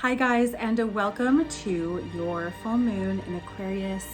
Hi guys, and welcome to your full moon in Aquarius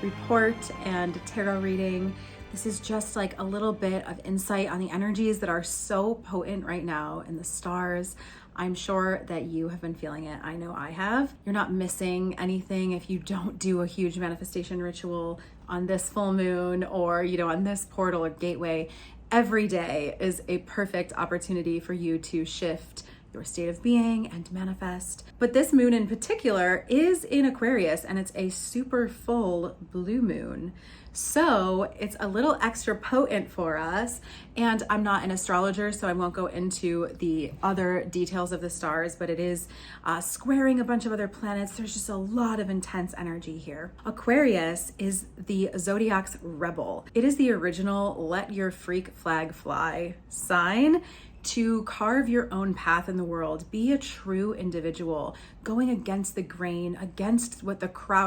report and tarot reading. This is just like a little bit of insight on the energies that are so potent right now in the stars. I'm sure that you have been feeling it. I know I have. You're not missing anything if you don't do a huge manifestation ritual on this full moon or, on this portal or gateway. Every day is a perfect opportunity for you to shift your state of being and manifest. But this moon in particular is in Aquarius and it's a super full blue moon. So it's a little extra potent for us. And I'm not an astrologer, so I won't go into the other details of the stars, but it is squaring a bunch of other planets. There's just a lot of intense energy here. Aquarius is the zodiac's rebel. It is the original let your freak flag fly sign. To carve your own path in the world, be a true individual, going against the grain, against what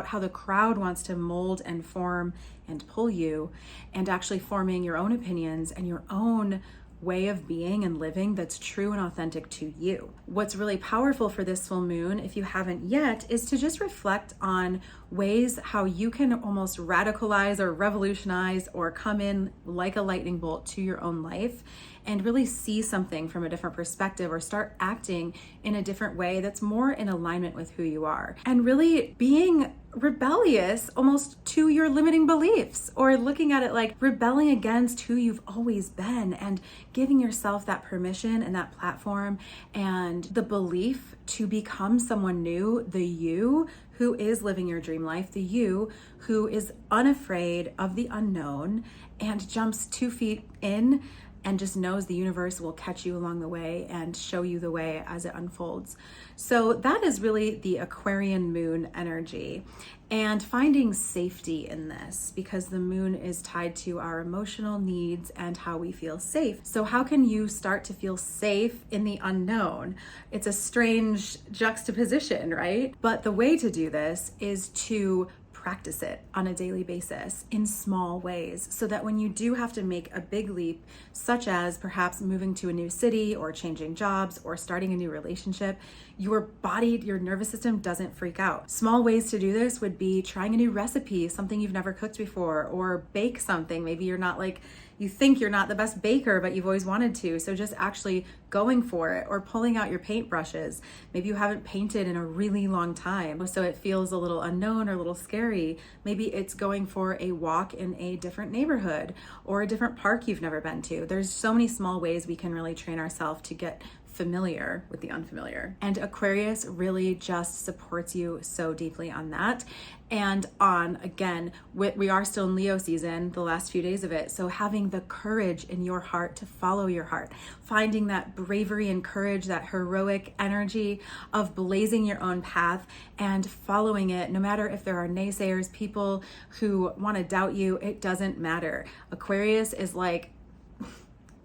how the crowd wants to mold and form and pull you, and actually forming your own opinions and your own way of being and living that's true and authentic to you. What's really powerful for this full moon, if you haven't yet, is to just reflect on ways how you can almost radicalize or revolutionize or come in like a lightning bolt to your own life and really see something from a different perspective or start acting in a different way that's more in alignment with who you are. And really being rebellious almost to your limiting beliefs, or looking at it like rebelling against who you've always been and giving yourself that permission and that platform and the belief to become someone new, the you who is living your dream life, the you who is unafraid of the unknown and jumps 2 feet in and just knows the universe will catch you along the way and show you the way as it unfolds. So that is really the Aquarian moon energy, and finding safety in this because the moon is tied to our emotional needs and how we feel safe. So how can you start to feel safe in the unknown? It's a strange juxtaposition, right? But the way to do this is to practice it on a daily basis in small ways so that when you do have to make a big leap, such as perhaps moving to a new city or changing jobs or starting a new relationship, your body, your nervous system doesn't freak out. Small ways to do this would be trying a new recipe, something you've never cooked before, or bake something. Maybe you think you're not the best baker, but you've always wanted to. So just actually going for it, or pulling out your paintbrushes. Maybe you haven't painted in a really long time, so it feels a little unknown or a little scary. Maybe it's going for a walk in a different neighborhood or a different park you've never been to. There's so many small ways we can really train ourselves to get familiar with the unfamiliar. And Aquarius really just supports you so deeply on that. And again, we are still in Leo season, the last few days of it. So having the courage in your heart to follow your heart, finding that bravery and courage, that heroic energy of blazing your own path and following it, no matter if there are naysayers, people who want to doubt you, it doesn't matter. Aquarius is like,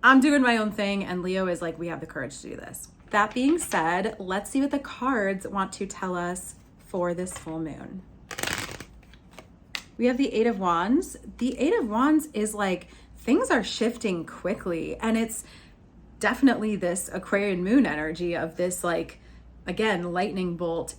I'm doing my own thing, and Leo is like, we have the courage to do this. That being said, let's see what the cards want to tell us for this full moon. We have the Eight of Wands. The Eight of Wands is like, things are shifting quickly, and it's definitely this Aquarian moon energy of this, like, again, lightning bolt.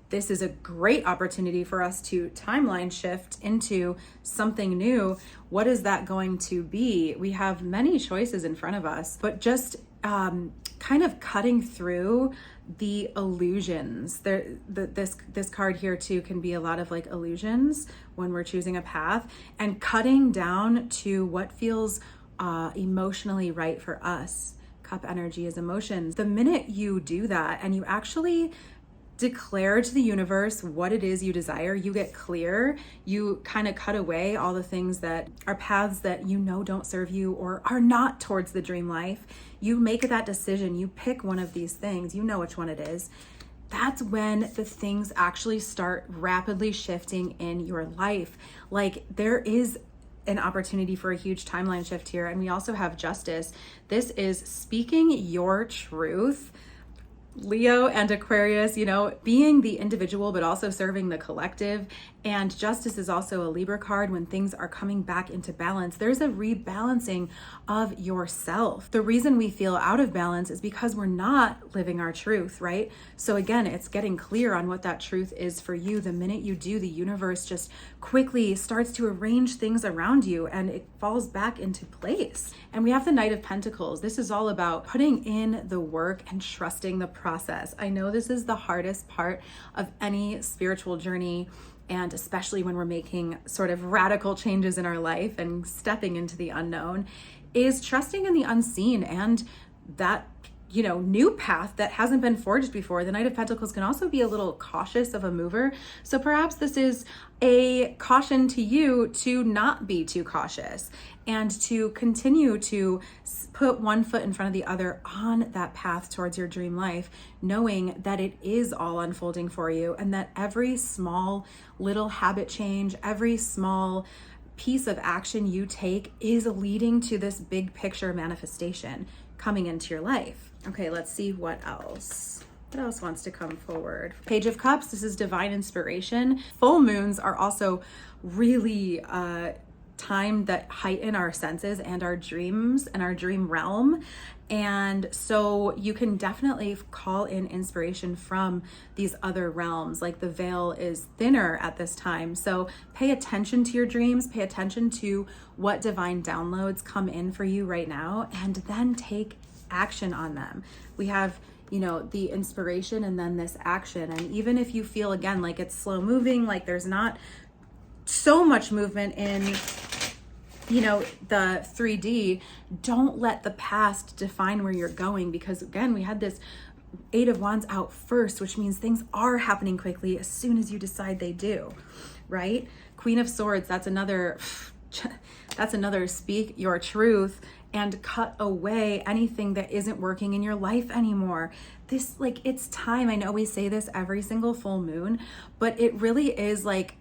This is a great opportunity for us to timeline shift into something new. What is that going to be? We have many choices in front of us, but just kind of cutting through the illusions. This card here too can be a lot of like illusions when we're choosing a path, and cutting down to what feels emotionally right for us. Cup energy is emotions. The minute you do that and you actually declare to the universe what it is you desire, you get clear, you kind of cut away all the things that are paths that don't serve you or are not towards the dream life. You make that decision, you pick one of these things, you know which one it is. That's when the things actually start rapidly shifting in your life. Like, there is an opportunity for a huge timeline shift here. And we also have justice. This is speaking your truth Leo and Aquarius, you know, being the individual, but also serving the collective. And justice is also a Libra card. When things are coming back into balance, there's a rebalancing of yourself. The reason we feel out of balance is because we're not living our truth, right? So again, it's getting clear on what that truth is for you. The minute you do, the universe just quickly starts to arrange things around you and it falls back into place. And we have the Knight of Pentacles. This is all about putting in the work and trusting the process. I know this is the hardest part of any spiritual journey, and especially when we're making sort of radical changes in our life and stepping into the unknown, is trusting in the unseen and that, you know, new path that hasn't been forged before. The Knight of Pentacles can also be a little cautious of a mover. So perhaps this is a caution to you to not be too cautious and to continue to put one foot in front of the other on that path towards your dream life, knowing that it is all unfolding for you and that every small little habit change, every small piece of action you take is leading to this big picture manifestation coming into your life. Okay, let's see what else. What else wants to come forward? Page of Cups, this is divine inspiration. Full moons are also really time that heighten our senses and our dreams and our dream realm. And so you can definitely call in inspiration from these other realms. Like the veil is thinner at this time. So pay attention to your dreams, pay attention to what divine downloads come in for you right now, and then take action on them. We have, you know, the inspiration and then this action. And even if you feel again like it's slow moving, like there's not so much movement in, you know, the 3D, don't let the past define where you're going, because again, we had this Eight of Wands out first, which means things are happening quickly as soon as you decide they do, right? Queen of Swords, that's another speak your truth and cut away anything that isn't working in your life anymore. This, like, it's time. I know we say this every single full moon, but it really is like,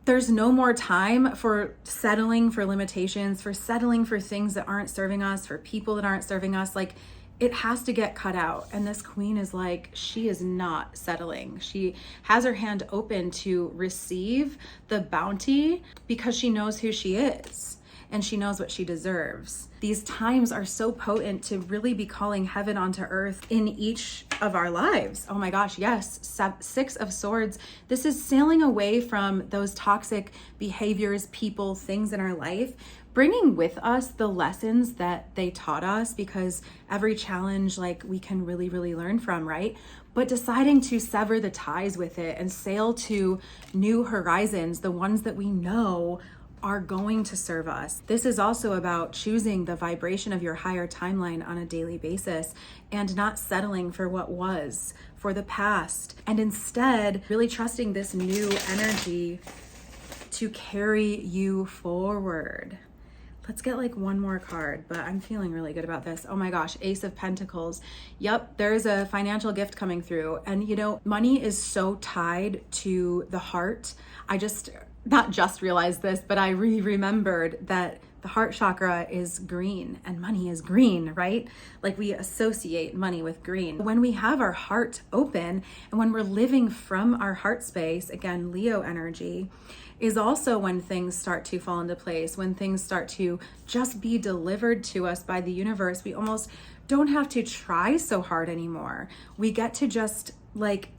there's no more time for settling for limitations, for settling for things that aren't serving us, for people that aren't serving us. Like, it has to get cut out. And this queen is like, she is not settling. She has her hand open to receive the bounty because she knows who she is and she knows what she deserves. These times are so potent to really be calling heaven onto earth in each of our lives. Oh my gosh, yes. Six of Swords. This is sailing away from those toxic behaviors, people, things in our life, bringing with us the lessons that they taught us, because every challenge, like, we can really, really learn from, right? But deciding to sever the ties with it and sail to new horizons, the ones that we know are going to serve us. This is also about choosing the vibration of your higher timeline on a daily basis and not settling for what was, for the past, and instead really trusting this new energy to carry you forward. Let's get like one more card, but I'm feeling really good about this. Oh my gosh, Ace of Pentacles. Yep, there's a financial gift coming through. And you know, money is so tied to the heart. I not just realized this, but I remembered that the heart chakra is green and money is green, right? Like, we associate money with green. When we have our heart open and when we're living from our heart space, again, Leo energy, is also when things start to fall into place, when things start to just be delivered to us by the universe. We almost don't have to try so hard anymore. We get to just like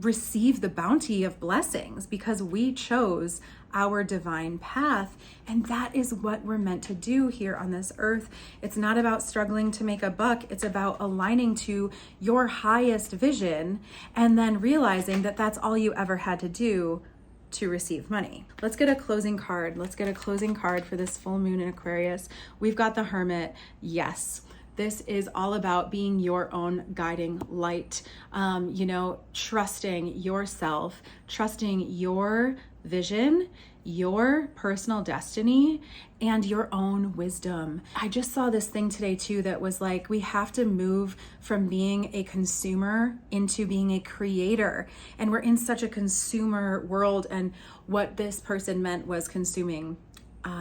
receive the bounty of blessings because we chose our divine path. And that is what we're meant to do here on this earth. It's not about struggling to make a buck. It's about aligning to your highest vision and then realizing that that's all you ever had to do to receive money. Let's get a closing card. Let's get a closing card for this full moon in Aquarius. We've got the Hermit. Yes. This is all about being your own guiding light, you know, trusting yourself, trusting your vision, your personal destiny, and your own wisdom. I just saw this thing today too that was like, we have to move from being a consumer into being a creator. And we're in such a consumer world, and what this person meant was consuming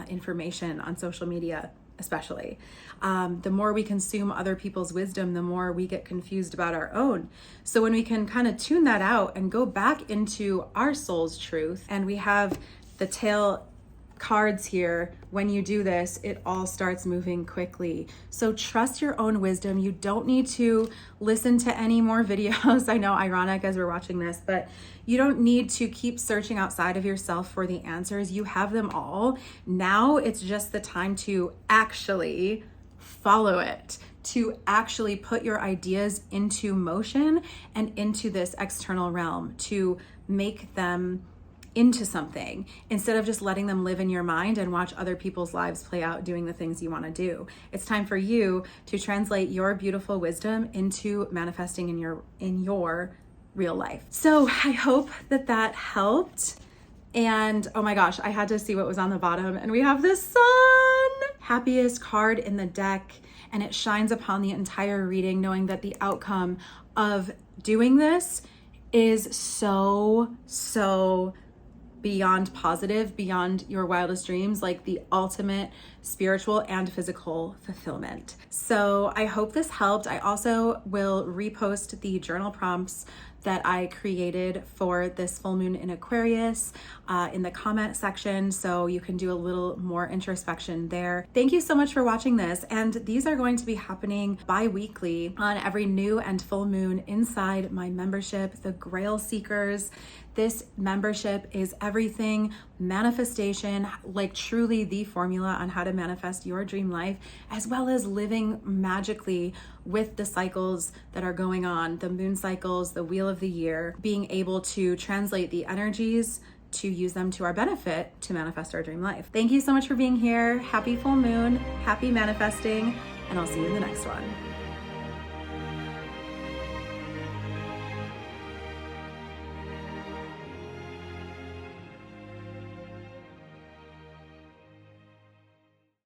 information on social media. especially. The more we consume other people's wisdom, the more we get confused about our own. So when we can kind of tune that out and go back into our soul's truth, and we have the tail cards here, when you do this, it all starts moving quickly. So trust your own wisdom. You don't need to listen to any more videos. I know, ironic as we're watching this, but you don't need to keep searching outside of yourself for the answers. You have them all. Now it's just the time to actually follow it, to actually put your ideas into motion and into this external realm, to make them into something instead of just letting them live in your mind and watch other people's lives play out doing the things you want to do. It's time for you to translate your beautiful wisdom into manifesting in your real life. So I hope that helped. And oh my gosh, I had to see what was on the bottom, and we have the sun, happiest card in the deck, and it shines upon the entire reading, knowing that the outcome of doing this is so beyond positive, beyond your wildest dreams, like the ultimate spiritual and physical fulfillment. So I hope this helped. I also will repost the journal prompts that I created for this full moon in Aquarius in the comment section, so you can do a little more introspection there. Thank you so much for watching this, and these are going to be happening bi-weekly on every new and full moon inside my membership, the Grail Seekers. This membership is everything manifestation, like truly the formula on how to manifest your dream life, as well as living magically with the cycles that are going on, the moon cycles, the wheel of the year, being able to translate the energies to use them to our benefit to manifest our dream life. Thank you so much for being here. Happy full moon, happy manifesting, and I'll see you in the next one.